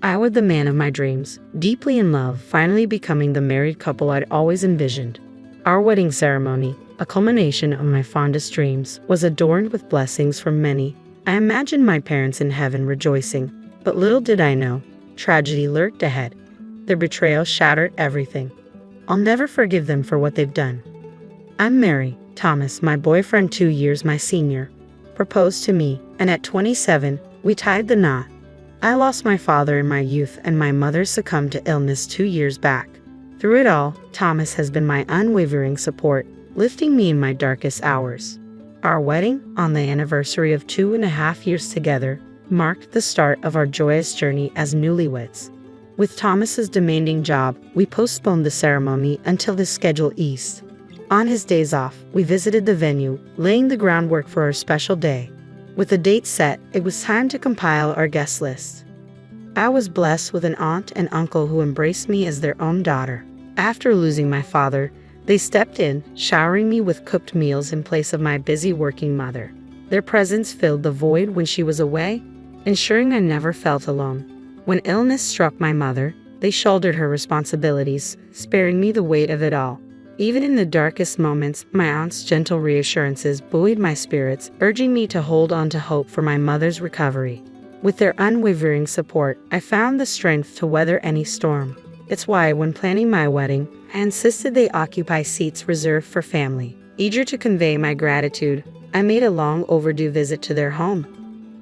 I was the man of my dreams, deeply in love, finally becoming the married couple I'd always envisioned. Our wedding ceremony, a culmination of my fondest dreams, was adorned with blessings from many. I imagined my parents in heaven rejoicing, but little did I know, tragedy lurked ahead. Their betrayal shattered everything. I'll never forgive them for what they've done. I'm Mary. Thomas, my boyfriend 2 years my senior, proposed to me, and at 27, we tied the knot. I lost my father in my youth and my mother succumbed to illness 2 years back. Through it all, Thomas has been my unwavering support, lifting me in my darkest hours. Our wedding, on the anniversary of 2.5 years together, marked the start of our joyous journey as newlyweds. With Thomas's demanding job, we postponed the ceremony until the schedule eased. On his days off, we visited the venue, laying the groundwork for our special day. With the date set, it was time to compile our guest list. I was blessed with an aunt and uncle who embraced me as their own daughter. After losing my father, they stepped in, showering me with cooked meals in place of my busy working mother. Their presence filled the void when she was away, ensuring I never felt alone. When illness struck my mother, they shouldered her responsibilities, sparing me the weight of it all. Even in the darkest moments, my aunt's gentle reassurances buoyed my spirits, urging me to hold on to hope for my mother's recovery. With their unwavering support, I found the strength to weather any storm. It's why, when planning my wedding, I insisted they occupy seats reserved for family. Eager to convey my gratitude, I made a long overdue visit to their home.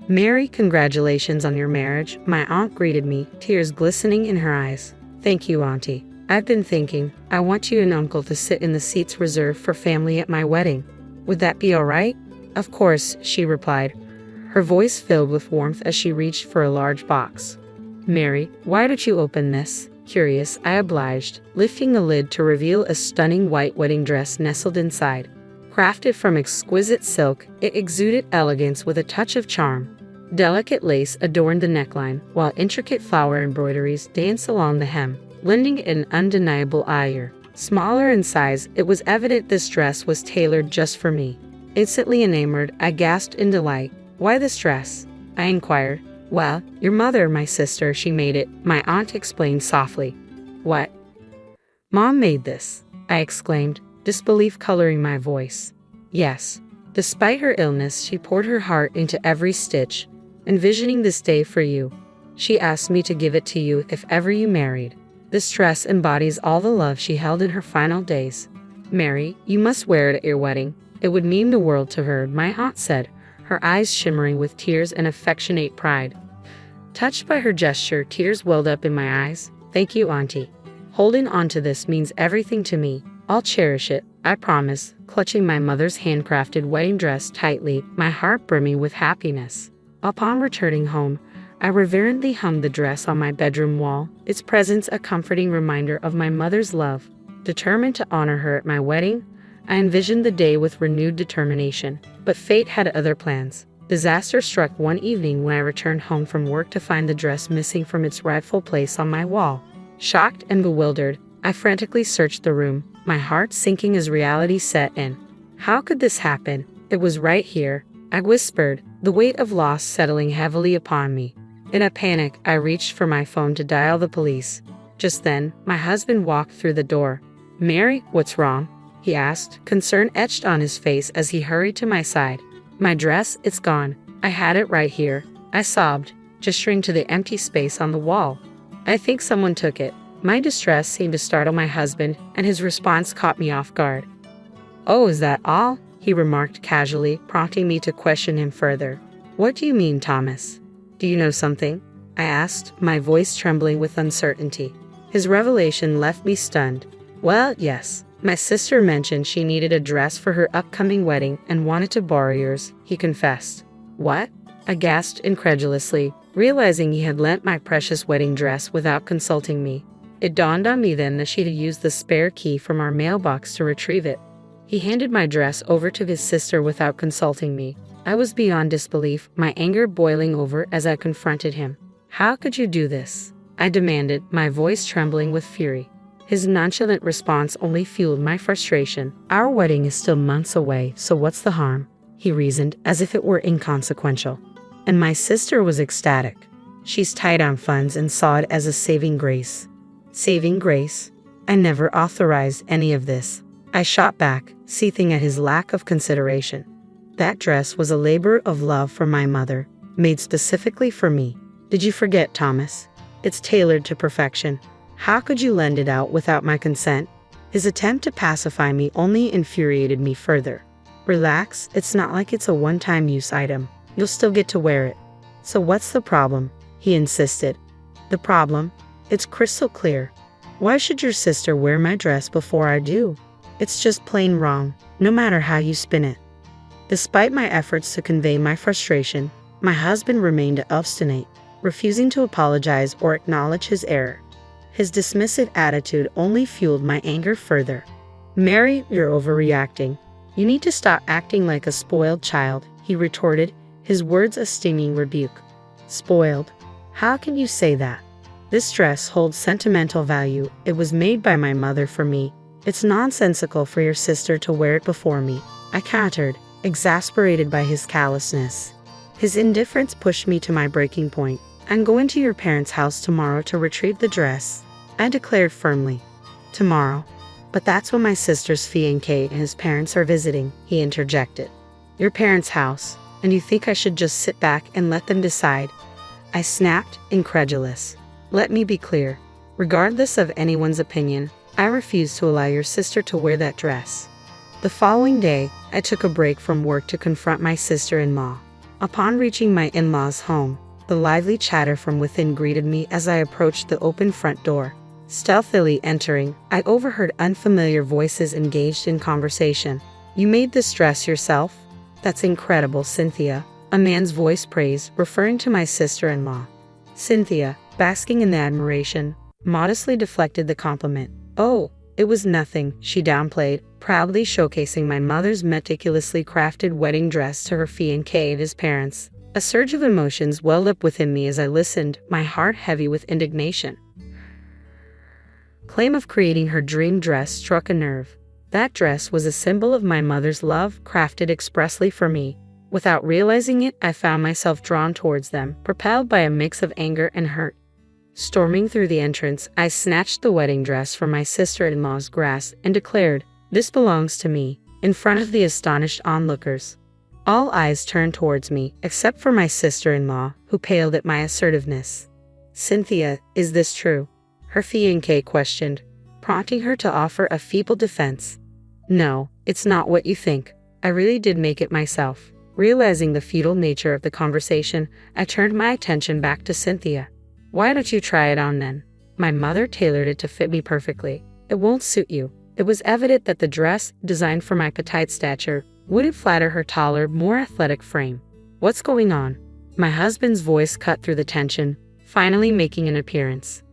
"Mary, congratulations on your marriage," my aunt greeted me, tears glistening in her eyes. "Thank you, Auntie. I've been thinking, I want you and Uncle to sit in the seats reserved for family at my wedding. Would that be all right?" "Of course," she replied, her voice filled with warmth as she reached for a large box. "Mary, why don't you open this?" Curious, I obliged, lifting the lid to reveal a stunning white wedding dress nestled inside. Crafted from exquisite silk, it exuded elegance with a touch of charm. Delicate lace adorned the neckline, while intricate flower embroideries danced along the hem, lending it an undeniable allure. Smaller in size, it was evident this dress was tailored just for me. Instantly enamored, I gasped in delight. "Why this dress?" I inquired. "Well, your mother, my sister, she made it," my aunt explained softly. "What? Mom made this?" I exclaimed, disbelief coloring my voice. "Yes. Despite her illness, she poured her heart into every stitch, envisioning this day for you. She asked me to give it to you if ever you married. This dress embodies all the love she held in her final days. Mary, you must wear it at your wedding. It would mean the world to her," my aunt said, her eyes shimmering with tears and affectionate pride. Touched by her gesture, tears welled up in my eyes. "Thank you, Auntie. Holding on to this means everything to me. I'll cherish it, I promise," clutching my mother's handcrafted wedding dress tightly, my heart brimming with happiness. Upon returning home, I reverently hung the dress on my bedroom wall, its presence a comforting reminder of my mother's love. Determined to honor her at my wedding, I envisioned the day with renewed determination. But fate had other plans. Disaster struck one evening when I returned home from work to find the dress missing from its rightful place on my wall. Shocked and bewildered, I frantically searched the room, my heart sinking as reality set in. How could this happen? It was right here, I whispered, the weight of loss settling heavily upon me. In a panic, I reached for my phone to dial the police. Just then, my husband walked through the door. "Mary, what's wrong?" he asked, concern etched on his face as he hurried to my side. "My dress, it's gone. I had it right here," I sobbed, gesturing to the empty space on the wall. "I think someone took it." My distress seemed to startle my husband, and his response caught me off guard. "Oh, is that all?" he remarked casually, prompting me to question him further. "What do you mean, Thomas? Do you know something?" I asked, my voice trembling with uncertainty. His revelation left me stunned. "Well, yes. My sister mentioned she needed a dress for her upcoming wedding and wanted to borrow yours," he confessed. "What?" I gasped incredulously, realizing he had lent my precious wedding dress without consulting me. It dawned on me then that she'd used the spare key from our mailbox to retrieve it. He handed my dress over to his sister without consulting me. I was beyond disbelief, my anger boiling over as I confronted him. "How could you do this?" I demanded, my voice trembling with fury. His nonchalant response only fueled my frustration. "Our wedding is still months away, so what's the harm?" he reasoned, as if it were inconsequential. And my sister was ecstatic. She's tight on funds and saw it as a saving grace. Saving grace? I never authorized any of this. I shot back, seething at his lack of consideration. That dress was a labor of love from my mother, made specifically for me. Did you forget, Thomas? It's tailored to perfection. How could you lend it out without my consent? His attempt to pacify me only infuriated me further. Relax, it's not like it's a one-time use item. You'll still get to wear it. So what's the problem? He insisted. The problem? It's crystal clear. Why should your sister wear my dress before I do? It's just plain wrong, no matter how you spin it. Despite my efforts to convey my frustration, my husband remained obstinate, refusing to apologize or acknowledge his error. His dismissive attitude only fueled my anger further. Mary, you're overreacting. You need to stop acting like a spoiled child, he retorted, his words a stinging rebuke. Spoiled? How can you say that? This dress holds sentimental value. It was made by my mother for me. It's nonsensical for your sister to wear it before me, I countered, exasperated by his callousness. His indifference pushed me to my breaking point. I'm going to your parents' house tomorrow to retrieve the dress, I declared firmly. Tomorrow? But that's when my sister's fiancé and his parents are visiting, he interjected. Your parents' house, and you think I should just sit back and let them decide? I snapped, incredulous. Let me be clear. Regardless of anyone's opinion, I refuse to allow your sister to wear that dress. The following day, I took a break from work to confront my sister-in-law. Upon reaching my in-laws' home, the lively chatter from within greeted me as I approached the open front door. Stealthily entering, I overheard unfamiliar voices engaged in conversation. You made this dress yourself? That's incredible, Cynthia. A man's voice praised, referring to my sister-in-law. Cynthia, basking in the admiration, modestly deflected the compliment. Oh, it was nothing, she downplayed, proudly showcasing my mother's meticulously crafted wedding dress to her fiancé and his parents. A surge of emotions welled up within me as I listened, my heart heavy with indignation. Claim of creating her dream dress struck a nerve. That dress was a symbol of my mother's love, crafted expressly for me. Without realizing it, I found myself drawn towards them, propelled by a mix of anger and hurt. Storming through the entrance, I snatched the wedding dress from my sister-in-law's grasp and declared, "This belongs to me," in front of the astonished onlookers. All eyes turned towards me, except for my sister-in-law, who paled at my assertiveness. "Cynthia, is this true?" her fiancé questioned, prompting her to offer a feeble defense. "No, it's not what you think. I really did make it myself." Realizing the futile nature of the conversation, I turned my attention back to Cynthia. "Why don't you try it on then? My mother tailored it to fit me perfectly. It won't suit you." It was evident that the dress, designed for my petite stature, wouldn't flatter her taller, more athletic frame. "What's going on?" My husband's voice cut through the tension, finally making an appearance.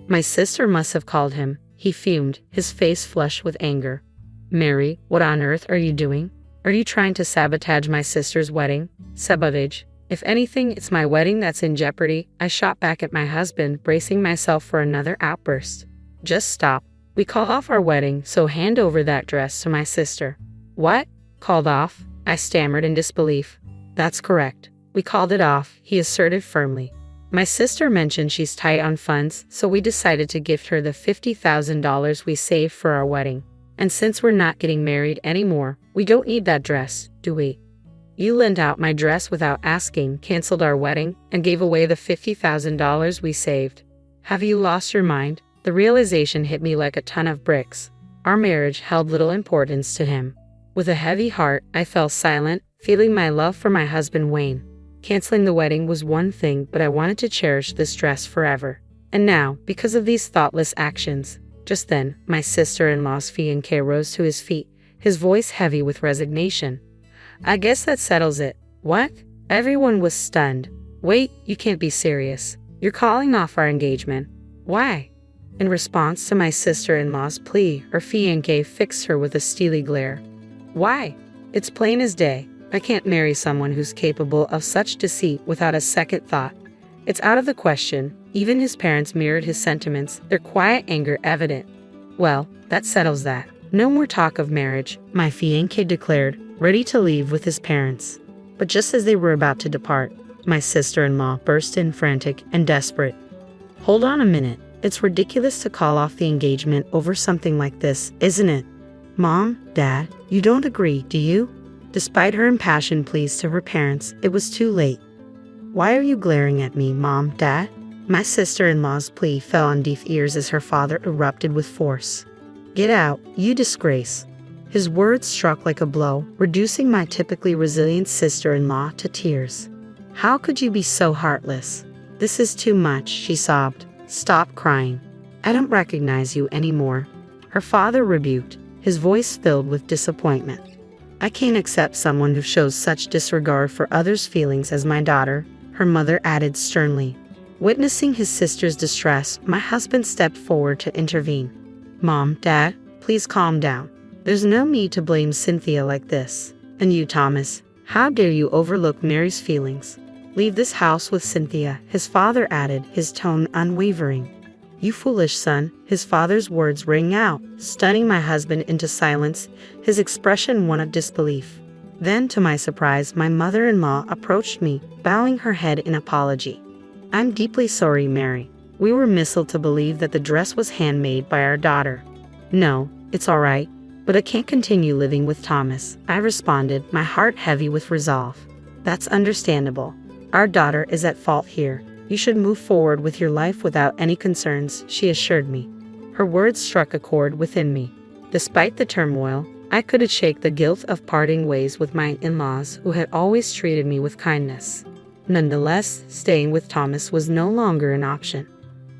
My sister must have called him, he fumed, his face flushed with anger. "Mary, what on earth are you doing? Are you trying to sabotage my sister's wedding?" "Sabotage? If anything, it's my wedding that's in jeopardy," I shot back at my husband, bracing myself for another outburst. "Just stop. We call off our wedding, so hand over that dress to my sister." "What? Called off?" I stammered in disbelief. "That's correct. We called it off," he asserted firmly. "My sister mentioned she's tight on funds, so we decided to gift her the $50,000 we saved for our wedding. And since we're not getting married anymore, we don't need that dress, do we? You lent out my dress without asking, canceled our wedding, and gave away the $50,000 we saved. Have you lost your mind?" The realization hit me like a ton of bricks. Our marriage held little importance to him. With a heavy heart, I fell silent, feeling my love for my husband wane. Canceling the wedding was one thing, but I wanted to cherish this dress forever. And now, because of these thoughtless actions, just then, my sister-in-law's fiancé rose to his feet, his voice heavy with resignation. "I guess that settles it." "What?" Everyone was stunned. "Wait, you can't be serious. You're calling off our engagement. Why?" In response to my sister-in-law's plea, her fiancé fixed her with a steely glare. "Why? It's plain as day. I can't marry someone who's capable of such deceit without a second thought. It's out of the question." Even his parents mirrored his sentiments, their quiet anger evident. "Well, that settles that. No more talk of marriage," my fiancé declared, ready to leave with his parents. But just as they were about to depart, my sister-in-law burst in frantic and desperate. Hold on a minute. It's ridiculous to call off the engagement over something like this, isn't it? Mom, Dad, you don't agree, do you? Despite her impassioned pleas to her parents, it was too late. Why are you glaring at me, Mom, Dad? My sister-in-law's plea fell on deaf ears as her father erupted with force. Get out, you disgrace. His words struck like a blow, reducing my typically resilient sister-in-law to tears. How could you be so heartless? This is too much, she sobbed. Stop crying. I don't recognize you anymore. Her father rebuked, his voice filled with disappointment. I can't accept someone who shows such disregard for others' feelings as my daughter, her mother added sternly. Witnessing his sister's distress, my husband stepped forward to intervene. Mom, Dad, please calm down. There's no need to blame Cynthia like this. And you, Thomas, how dare you overlook Mary's feelings? Leave this house with Cynthia, his father added, his tone unwavering. You foolish son, his father's words rang out, stunning my husband into silence, his expression one of disbelief. Then, to my surprise, my mother-in-law approached me, bowing her head in apology. I'm deeply sorry, Mary. We were misled to believe that the dress was handmade by our daughter. No, it's all right, but I can't continue living with Thomas, I responded, my heart heavy with resolve. That's understandable. Our daughter is at fault here. You should move forward with your life without any concerns, she assured me. Her words struck a chord within me. Despite the turmoil, I couldn't shake the guilt of parting ways with my in-laws who had always treated me with kindness. Nonetheless, staying with Thomas was no longer an option.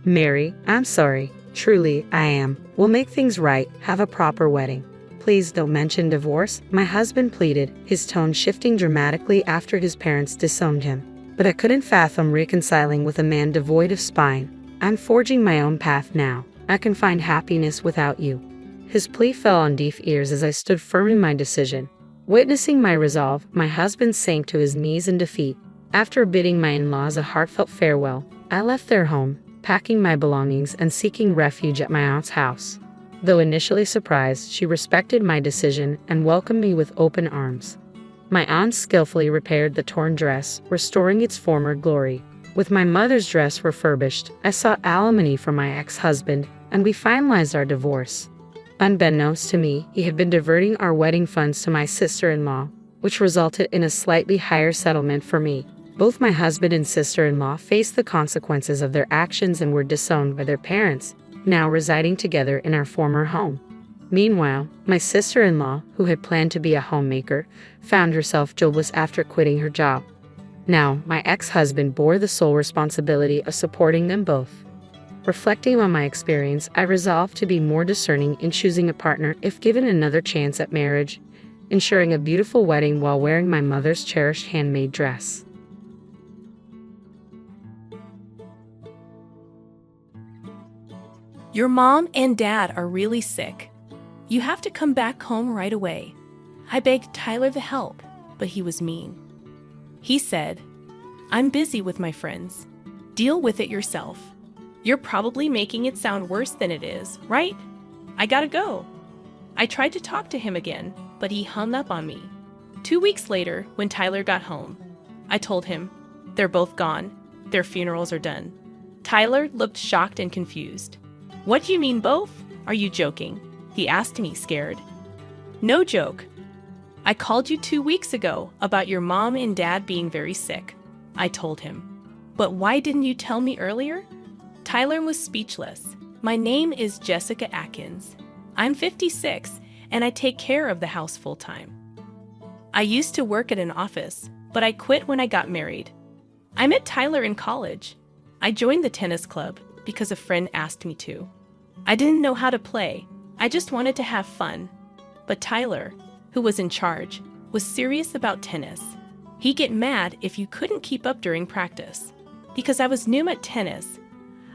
Mary, I'm sorry. Truly, I am. We'll make things right, have a proper wedding. Please don't mention divorce, my husband pleaded, his tone shifting dramatically after his parents disowned him. But I couldn't fathom reconciling with a man devoid of spine. I'm forging my own path now. I can find happiness without you. His plea fell on deaf ears as I stood firm in my decision. Witnessing my resolve, my husband sank to his knees in defeat. After bidding my in-laws a heartfelt farewell, I left their home, packing my belongings and seeking refuge at my aunt's house. Though initially surprised, she respected my decision and welcomed me with open arms. My aunt skillfully repaired the torn dress, restoring its former glory. With my mother's dress refurbished, I sought alimony from my ex-husband, and we finalized our divorce. Unbeknownst to me, he had been diverting our wedding funds to my sister-in-law, which resulted in a slightly higher settlement for me. Both my husband and sister-in-law faced the consequences of their actions and were disowned by their parents, now residing together in our former home. Meanwhile, my sister-in-law, who had planned to be a homemaker, found herself jobless after quitting her job. Now, my ex-husband bore the sole responsibility of supporting them both. Reflecting on my experience, I resolved to be more discerning in choosing a partner if given another chance at marriage, ensuring a beautiful wedding while wearing my mother's cherished handmade dress. Your mom and dad are really sick. You have to come back home right away. I begged Tyler to help, but he was mean. He said, I'm busy with my friends. Deal with it yourself. You're probably making it sound worse than it is, right? I gotta go. I tried to talk to him again, but he hung up on me. 2 weeks later, when Tyler got home, I told him, they're both gone. Their funerals are done. Tyler looked shocked and confused. What do you mean both? Are you joking? He asked me, scared. No joke. I called you 2 weeks ago about your mom and dad being very sick, I told him. But why didn't you tell me earlier? Tyler was speechless. My name is Jessica Atkins. I'm 56, and I take care of the house full-time. I used to work at an office, but I quit when I got married. I met Tyler in college. I joined the tennis club because a friend asked me to. I didn't know how to play. I just wanted to have fun. But Tyler, who was in charge, was serious about tennis. He'd get mad if you couldn't keep up during practice. Because I was new at tennis,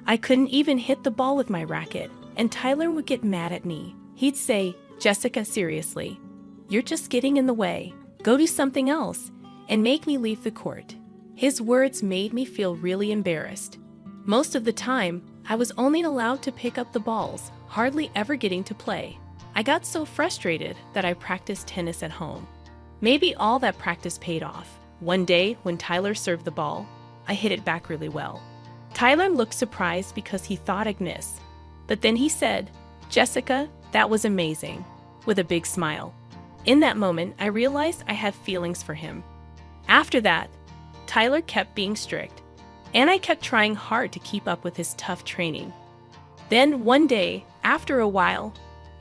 I couldn't even hit the ball with my racket, and Tyler would get mad at me. He'd say, Jessica, seriously, you're just getting in the way. Go do something else, and make me leave the court. His words made me feel really embarrassed. Most of the time, I was only allowed to pick up the balls, hardly ever getting to play. I got so frustrated that I practiced tennis at home. Maybe all that practice paid off. One day, when Tyler served the ball, I hit it back really well. Tyler looked surprised because he thought I'd miss. But then he said, "Jessica, that was amazing," with a big smile. In that moment, I realized I had feelings for him. After that, Tyler kept being strict, and I kept trying hard to keep up with his tough training. Then one day, after a while,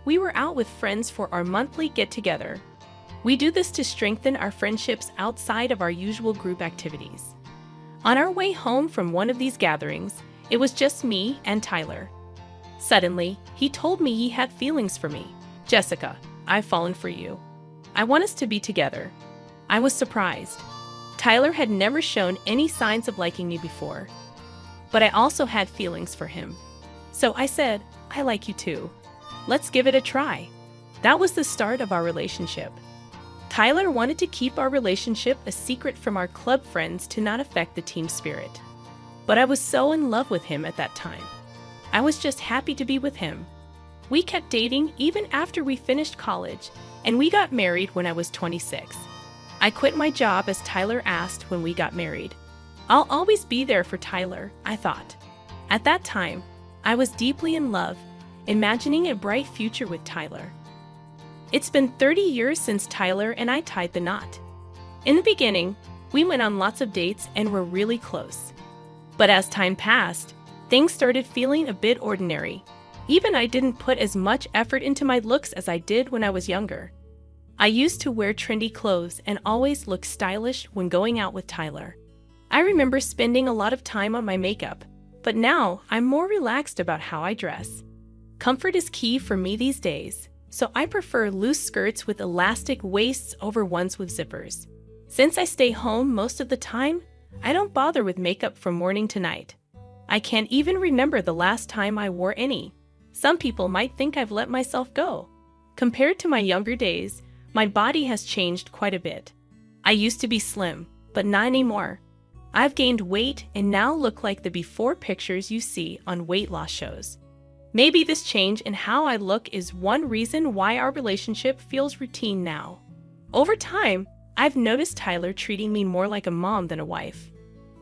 we were out with friends for our monthly get-together. We do this to strengthen our friendships outside of our usual group activities. On our way home from one of these gatherings, it was just me and Tyler. Suddenly, he told me he had feelings for me. "Jessica, I've fallen for you. I want us to be together." I was surprised. Tyler had never shown any signs of liking me before. But I also had feelings for him. So I said, "I like you too. Let's give it a try." That was the start of our relationship. Tyler wanted to keep our relationship a secret from our club friends to not affect the team spirit. But I was so in love with him at that time. I was just happy to be with him. We kept dating even after we finished college, and we got married when I was 26. I quit my job as Tyler asked when we got married. I'll always be there for Tyler, I thought. At that time, I was deeply in love, imagining a bright future with Tyler. It's been 30 years since Tyler and I tied the knot. In the beginning, we went on lots of dates and were really close. But as time passed, things started feeling a bit ordinary. Even I didn't put as much effort into my looks as I did when I was younger. I used to wear trendy clothes and always look stylish when going out with Tyler. I remember spending a lot of time on my makeup, but now I'm more relaxed about how I dress. Comfort is key for me these days, so I prefer loose skirts with elastic waists over ones with zippers. Since I stay home most of the time, I don't bother with makeup from morning to night. I can't even remember the last time I wore any. Some people might think I've let myself go. Compared to my younger days, my body has changed quite a bit. I used to be slim, but not anymore. I've gained weight and now look like the before pictures you see on weight loss shows. Maybe this change in how I look is one reason why our relationship feels routine now. Over time, I've noticed Tyler treating me more like a mom than a wife.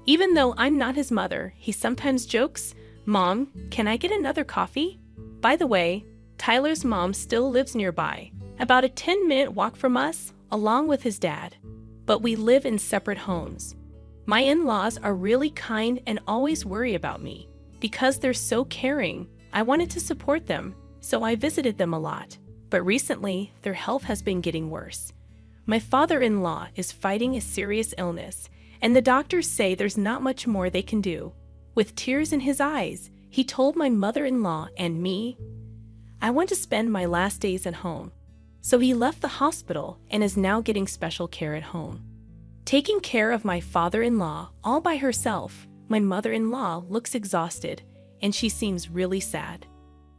Even though I'm not his mother, he sometimes jokes, "Mom, can I get another coffee?" By the way, Tyler's mom still lives nearby, about a 10-minute walk from us, along with his dad. But we live in separate homes. My in-laws are really kind and always worry about me. Because they're so caring, I wanted to support them, so I visited them a lot. But recently, their health has been getting worse. My father-in-law is fighting a serious illness, and the doctors say there's not much more they can do. With tears in his eyes, he told my mother-in-law and me, "I want to spend my last days at home." So he left the hospital and is now getting special care at home. Taking care of my father-in-law all by herself, my mother-in-law looks exhausted, and she seems really sad.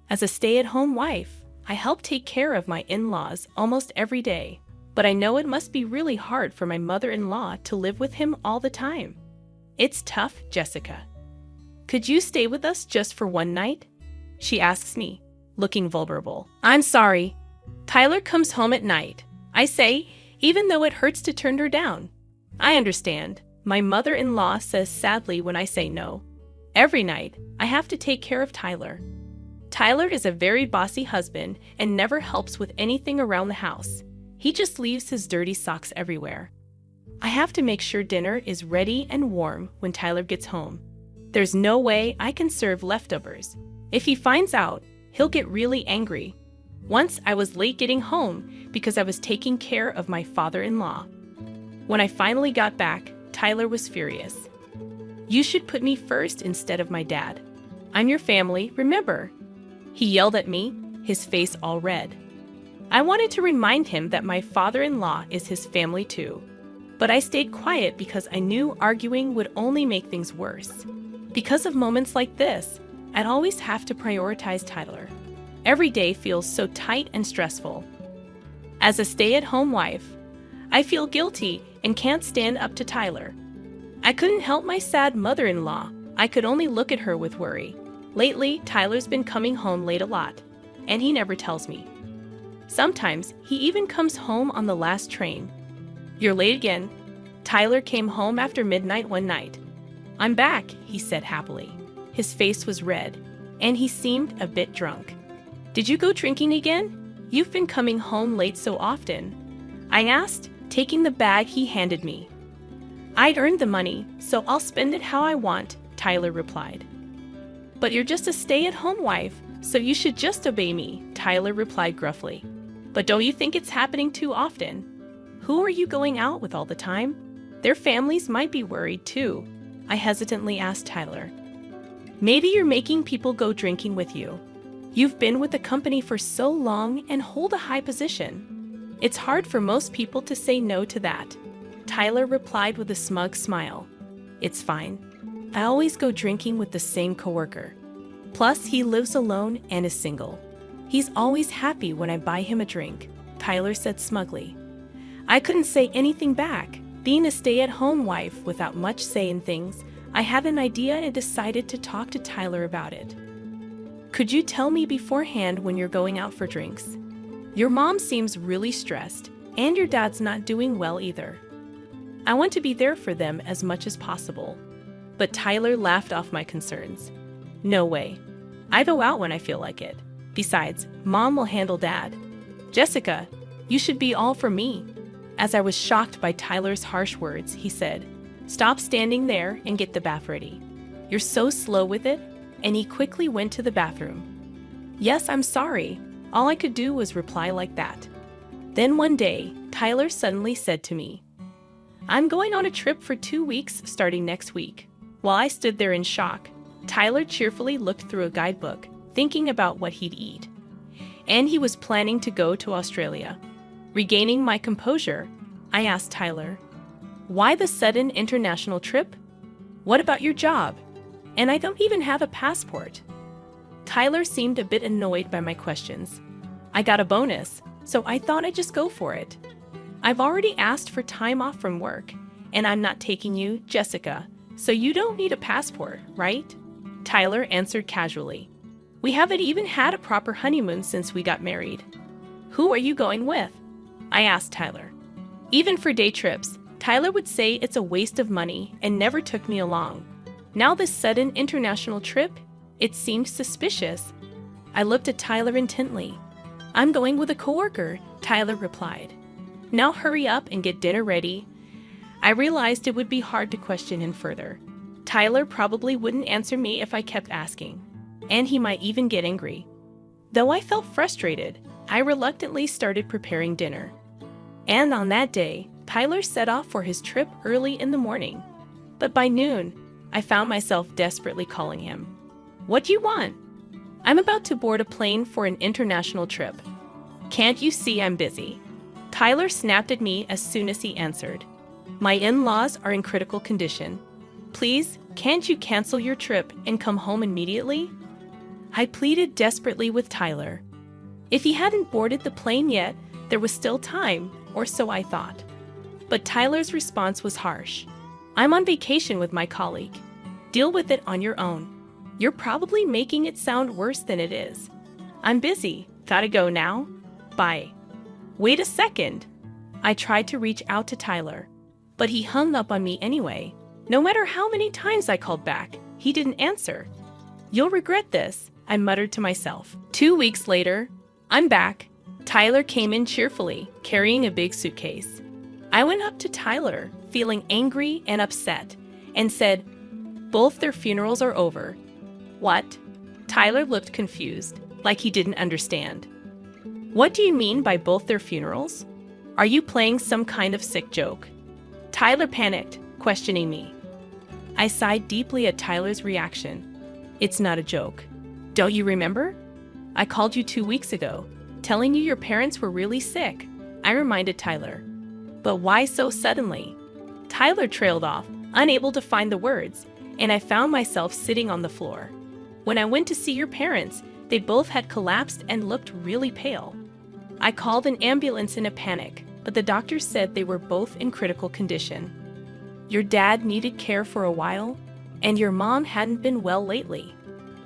As a stay-at-home wife, I help take care of my in-laws almost every day, but I know it must be really hard for my mother-in-law to live with him all the time. "It's tough, Jessica. Could you stay with us just for one night?" she asks me, looking vulnerable. "I'm sorry. Tyler comes home at night," I say, even though it hurts to turn her down. "I understand," my mother-in-law says sadly when I say no. Every night, I have to take care of Tyler. Tyler is a very bossy husband and never helps with anything around the house. He just leaves his dirty socks everywhere. I have to make sure dinner is ready and warm when Tyler gets home. There's no way I can serve leftovers. If he finds out, he'll get really angry. Once I was late getting home because I was taking care of my father-in-law. When I finally got back, Tyler was furious. "You should put me first instead of my dad. I'm your family, remember?" He yelled at me, his face all red. I wanted to remind him that my father-in-law is his family too. But I stayed quiet because I knew arguing would only make things worse. Because of moments like this, I'd always have to prioritize Tyler. Every day feels so tight and stressful. As a stay-at-home wife, I feel guilty and can't stand up to Tyler. I couldn't help my sad mother-in-law. I could only look at her with worry. Lately, Tyler's been coming home late a lot, and he never tells me. Sometimes, he even comes home on the last train. "You're late again." Tyler came home after midnight one night. "I'm back," he said happily. His face was red, and he seemed a bit drunk. "Did you go drinking again? You've been coming home late so often," I asked, taking the bag he handed me. "I'd earned the money, so I'll spend it how I want," Tyler replied. "But you're just a stay-at-home wife, so you should just obey me," Tyler replied gruffly. "But don't you think it's happening too often? Who are you going out with all the time? Their families might be worried too," I hesitantly asked Tyler. "Maybe you're making people go drinking with you. You've been with the company for so long and hold a high position. It's hard for most people to say no to that," Tyler replied with a smug smile. "It's fine. I always go drinking with the same coworker. Plus, he lives alone and is single. He's always happy when I buy him a drink," Tyler said smugly. I couldn't say anything back. Being a stay-at-home wife without much say in things, I had an idea and decided to talk to Tyler about it. "Could you tell me beforehand when you're going out for drinks? Your mom seems really stressed, and your dad's not doing well either. I want to be there for them as much as possible." But Tyler laughed off my concerns. "No way. I go out when I feel like it. Besides, Mom will handle Dad. Jessica, you should be all for me." As I was shocked by Tyler's harsh words, he said, "Stop standing there and get the bath ready. You're so slow with it," and he quickly went to the bathroom. "Yes, I'm sorry." All I could do was reply like that. Then one day, Tyler suddenly said to me, "I'm going on a trip for 2 weeks starting next week." While I stood there in shock, Tyler cheerfully looked through a guidebook, thinking about what he'd eat. And he was planning to go to Australia. Regaining my composure, I asked Tyler, "Why the sudden international trip? What about your job? And I don't even have a passport." Tyler seemed a bit annoyed by my questions. "I got a bonus, so I thought I'd just go for it. I've already asked for time off from work, and I'm not taking you, Jessica, so you don't need a passport, right?" Tyler answered casually. "We haven't even had a proper honeymoon since we got married." "Who are you going with?" I asked Tyler. Even for day trips, Tyler would say it's a waste of money and never took me along. Now this sudden international trip, it seemed suspicious. I looked at Tyler intently. "I'm going with a coworker," Tyler replied. "Now hurry up and get dinner ready." I realized it would be hard to question him further. Tyler probably wouldn't answer me if I kept asking, and he might even get angry. Though I felt frustrated, I reluctantly started preparing dinner. And on that day, Tyler set off for his trip early in the morning. But by noon, I found myself desperately calling him. "What do you want?" "I'm about to board a plane for an international trip. Can't you see I'm busy?" Tyler snapped at me as soon as he answered. "My in-laws are in critical condition. Please, can't you cancel your trip and come home immediately?" I pleaded desperately with Tyler. If he hadn't boarded the plane yet, there was still time, or so I thought. But Tyler's response was harsh. "I'm on vacation with my colleague. Deal with it on your own. You're probably making it sound worse than it is. I'm busy. Gotta go now. Bye." "Wait a second." I tried to reach out to Tyler, but he hung up on me anyway. No matter how many times I called back, he didn't answer. "You'll regret this," I muttered to myself. 2 weeks later, I'm back. Tyler came in cheerfully, carrying a big suitcase. I went up to Tyler, feeling angry and upset, and said, "Both their funerals are over." "What?" Tyler looked confused, like he didn't understand. "What do you mean by both their funerals? Are you playing some kind of sick joke?" Tyler panicked, questioning me. I sighed deeply at Tyler's reaction. "It's not a joke. Don't you remember? I called you 2 weeks ago, telling you your parents were really sick," I reminded Tyler. "But why so suddenly?" Tyler trailed off, unable to find the words, and I found myself sitting on the floor. "When I went to see your parents, they both had collapsed and looked really pale. I called an ambulance in a panic, but the doctor said they were both in critical condition. Your dad needed care for a while, and your mom hadn't been well lately.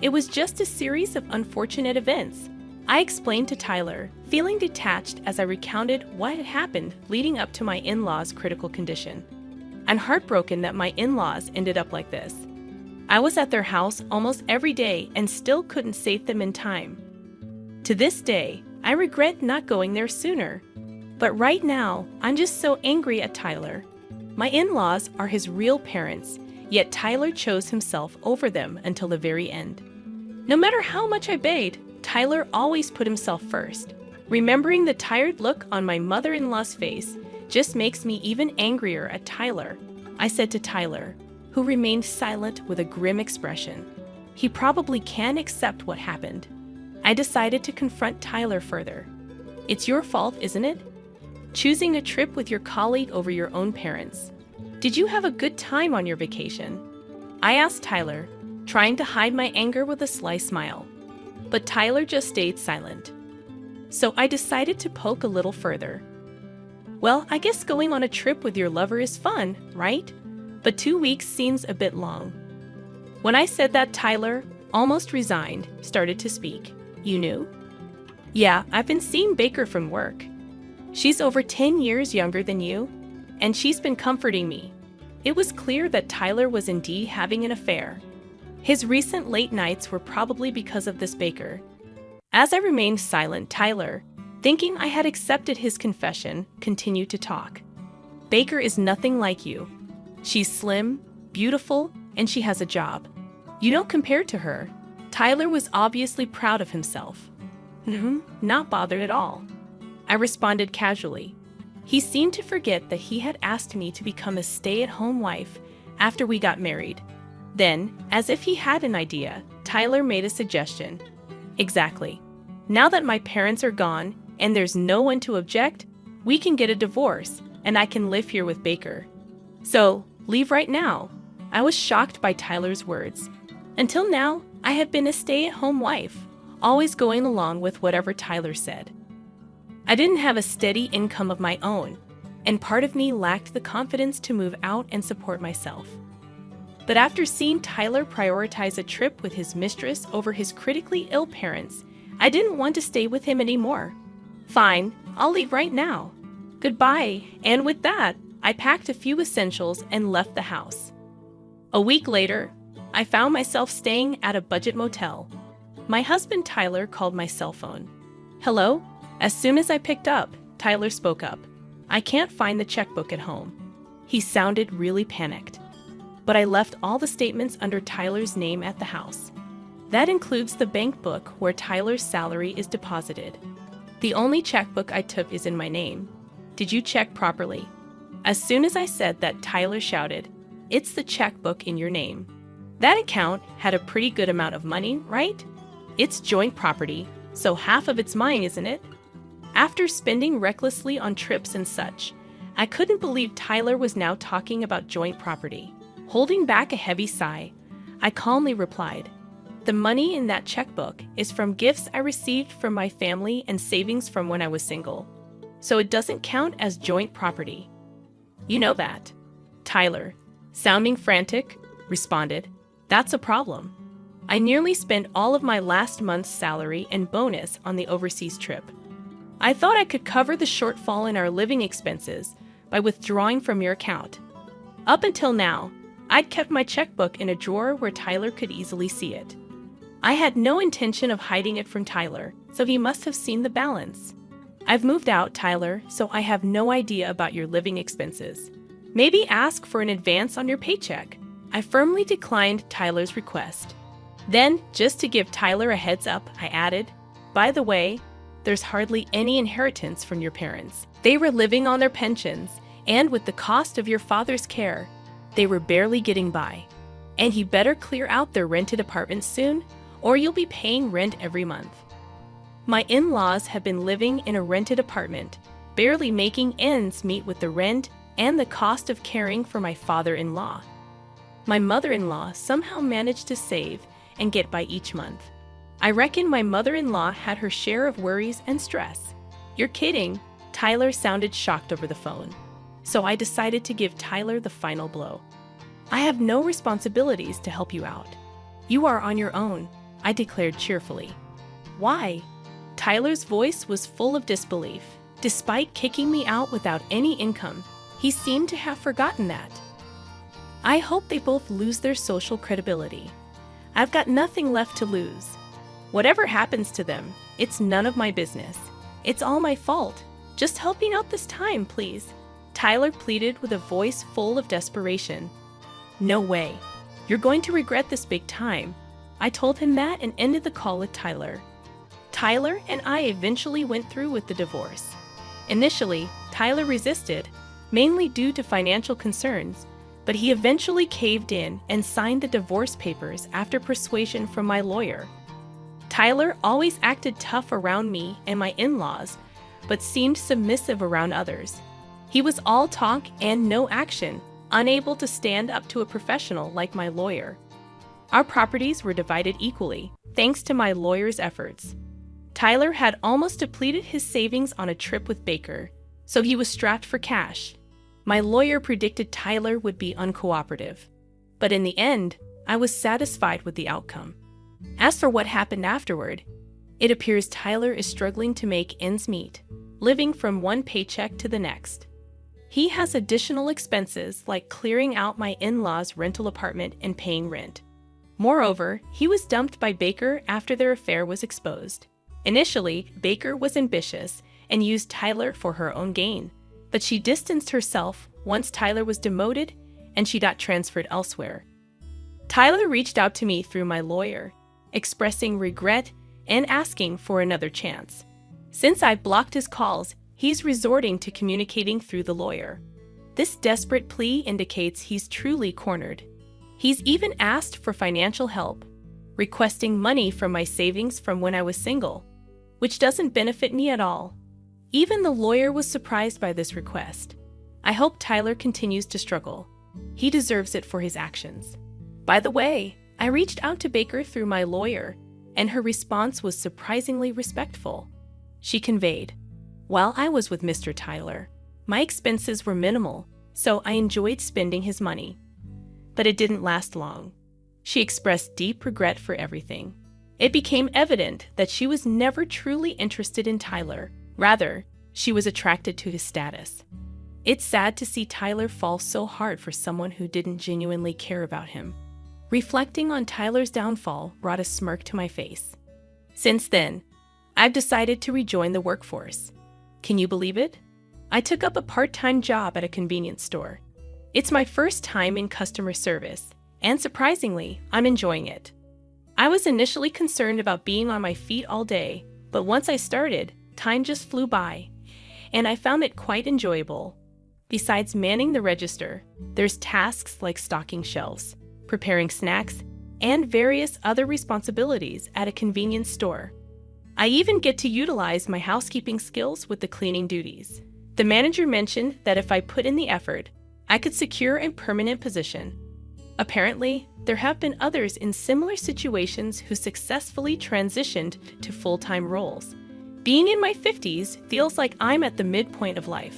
It was just a series of unfortunate events," I explained to Tyler, feeling detached as I recounted what had happened leading up to my in-laws' critical condition. I'm heartbroken that my in-laws ended up like this. I was at their house almost every day and still couldn't save them in time. To this day, I regret not going there sooner. But right now, I'm just so angry at Tyler. My in-laws are his real parents, yet Tyler chose himself over them until the very end. No matter how much I begged, Tyler always put himself first. Remembering the tired look on my mother-in-law's face just makes me even angrier at Tyler. I said to Tyler, who remained silent with a grim expression. He probably can't accept what happened. I decided to confront Tyler further. It's your fault, isn't it? Choosing a trip with your colleague over your own parents. Did you have a good time on your vacation? I asked Tyler, trying to hide my anger with a sly smile. But Tyler just stayed silent. So I decided to poke a little further. Well, I guess going on a trip with your lover is fun, right? But 2 weeks seems a bit long. When I said that, Tyler, almost resigned, started to speak. You knew? Yeah, I've been seeing Baker from work. She's over 10 years younger than you, and she's been comforting me. It was clear that Tyler was indeed having an affair. His recent late nights were probably because of this Baker. As I remained silent, Tyler, thinking I had accepted his confession, continued to talk. Baker is nothing like you. She's slim, beautiful, and she has a job. You don't compare to her. Tyler was obviously proud of himself. Not bothered at all. I responded casually. He seemed to forget that he had asked me to become a stay-at-home wife after we got married. Then, as if he had an idea, Tyler made a suggestion. Exactly. Now that my parents are gone and there's no one to object, we can get a divorce and I can live here with Baker. So, leave right now. I was shocked by Tyler's words. Until now, I have been a stay-at-home wife, always going along with whatever Tyler said. I didn't have a steady income of my own, and part of me lacked the confidence to move out and support myself. But after seeing Tyler prioritize a trip with his mistress over his critically ill parents, I didn't want to stay with him anymore. Fine, I'll leave right now. Goodbye, and with that, I packed a few essentials and left the house. A week later, I found myself staying at a budget motel. My husband Tyler called my cell phone. Hello? As soon as I picked up, Tyler spoke up. I can't find the checkbook at home. He sounded really panicked. But I left all the statements under Tyler's name at the house. That includes the bank book where Tyler's salary is deposited. The only checkbook I took is in my name. Did you check properly? As soon as I said that, Tyler shouted, It's the checkbook in your name. That account had a pretty good amount of money, right? It's joint property, so half of it's mine, isn't it? After spending recklessly on trips and such, I couldn't believe Tyler was now talking about joint property. Holding back a heavy sigh, I calmly replied, The money in that checkbook is from gifts I received from my family and savings from when I was single, so it doesn't count as joint property. You know that. Tyler, sounding frantic, responded, That's a problem. I nearly spent all of my last month's salary and bonus on the overseas trip. I thought I could cover the shortfall in our living expenses by withdrawing from your account. Up until now, I'd kept my checkbook in a drawer where Tyler could easily see it. I had no intention of hiding it from Tyler, so he must have seen the balance. I've moved out, Tyler, so I have no idea about your living expenses. Maybe ask for an advance on your paycheck. I firmly declined Tyler's request. Then, just to give Tyler a heads up, I added, By the way, there's hardly any inheritance from your parents. They were living on their pensions, and with the cost of your father's care, they were barely getting by. And you better clear out their rented apartment soon, or you'll be paying rent every month. My in-laws have been living in a rented apartment, barely making ends meet with the rent and the cost of caring for my father-in-law. My mother-in-law somehow managed to save and get by each month. I reckon my mother-in-law had her share of worries and stress. You're kidding. Tyler sounded shocked over the phone. So I decided to give Tyler the final blow. I have no responsibilities to help you out. You are on your own, I declared cheerfully. Why? Tyler's voice was full of disbelief. Despite kicking me out without any income, he seemed to have forgotten that. I hope they both lose their social credibility. I've got nothing left to lose. Whatever happens to them, it's none of my business. It's all my fault. Just help me out this time, please. Tyler pleaded with a voice full of desperation. No way. You're going to regret this big time. I told him that and ended the call with Tyler. Tyler and I eventually went through with the divorce. Initially, Tyler resisted, mainly due to financial concerns, but he eventually caved in and signed the divorce papers after persuasion from my lawyer. Tyler always acted tough around me and my in-laws, but seemed submissive around others. He was all talk and no action, unable to stand up to a professional like my lawyer. Our properties were divided equally, thanks to my lawyer's efforts. Tyler had almost depleted his savings on a trip with Baker, so he was strapped for cash. My lawyer predicted Tyler would be uncooperative, but in the end, I was satisfied with the outcome. As for what happened afterward, it appears Tyler is struggling to make ends meet, living from one paycheck to the next. He has additional expenses like clearing out my in-laws' rental apartment and paying rent. Moreover, he was dumped by Baker after their affair was exposed. Initially, Baker was ambitious and used Tyler for her own gain, but she distanced herself once Tyler was demoted and she got transferred elsewhere. Tyler reached out to me through my lawyer, expressing regret and asking for another chance. Since I blocked his calls, he's resorting to communicating through the lawyer. This desperate plea indicates he's truly cornered. He's even asked for financial help, requesting money from my savings from when I was single, which doesn't benefit me at all. Even the lawyer was surprised by this request. I hope Tyler continues to struggle. He deserves it for his actions. By the way, I reached out to Baker through my lawyer, and her response was surprisingly respectful. She conveyed, "While I was with Mr. Tyler, my expenses were minimal, so I enjoyed spending his money." But it didn't last long. She expressed deep regret for everything. It became evident that she was never truly interested in Tyler. Rather, she was attracted to his status. It's sad to see Tyler fall so hard for someone who didn't genuinely care about him. Reflecting on Tyler's downfall brought a smirk to my face. Since then, I've decided to rejoin the workforce. Can you believe it? I took up a part-time job at a convenience store. It's my first time in customer service, and surprisingly, I'm enjoying it. I was initially concerned about being on my feet all day, but once I started, time just flew by, and I found it quite enjoyable. Besides manning the register, there's tasks like stocking shelves, preparing snacks, and various other responsibilities at a convenience store. I even get to utilize my housekeeping skills with the cleaning duties. The manager mentioned that if I put in the effort, I could secure a permanent position. Apparently, there have been others in similar situations who successfully transitioned to full-time roles. Being in my 50s feels like I'm at the midpoint of life.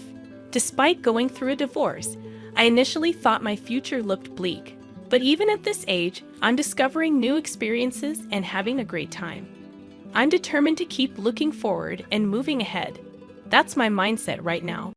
Despite going through a divorce, I initially thought my future looked bleak. But even at this age, I'm discovering new experiences and having a great time. I'm determined to keep looking forward and moving ahead. That's my mindset right now.